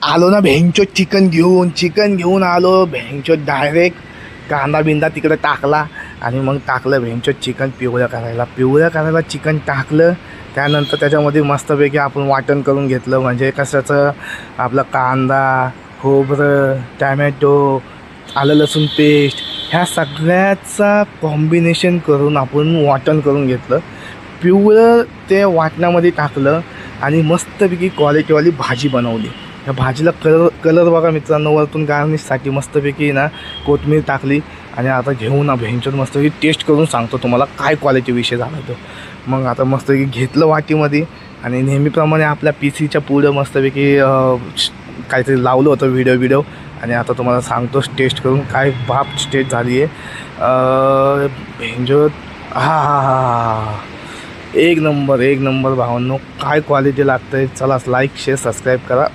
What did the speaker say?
आलो ना भेंचो चिकन घेऊन आलो भेंचो डायरेक्ट कांदा बिंदा तिकडे टाकला आणि मग टाकलं भेंचो चिकन पिवळ्या करायला चिकन टाकलं. त्यानंतर त्याच्यामध्ये मस्तपैकी आपण वाटण करून घेतलं, म्हणजे कशाचं आपला कांदा खोबरं टॅमॅटो आलं लसूण पेस्ट ह्या सगळ्याचा कॉम्बिनेशन करून आपण वाटण करून घेतलं. पिवळं ते वाटणामध्ये टाकलं आणि मस्तपैकी क्वालिटीवाली भाजी बनवली. या भाजीला कलर बघा मित्रांनो, वरतून गार्निशसाठी मस्तपैकी ना कोथिंबीर टाकली. आणि आता घेऊन ना भेंचोद मस्तपैकी टेस्ट करून सांगतो तुम्हाला काय क्वालिटी विषय झाला तो. मग आता मस्तपैकी घेतलं वाटीमध्ये आणि नेहमीप्रमाणे आपल्या पीसीच्या पुढं मस्तपैकी काहीतरी लावलं होतं व्हिडिओ आणि आता तुम्हाला सांगतो टेस्ट करून काय बाप टेस्ट झाली आहे भेंचोद. हा एक नंबर भावांनो, काय क्वालिटी लागतं आहे. चला लाईक शेअर सबस्क्राईब करा.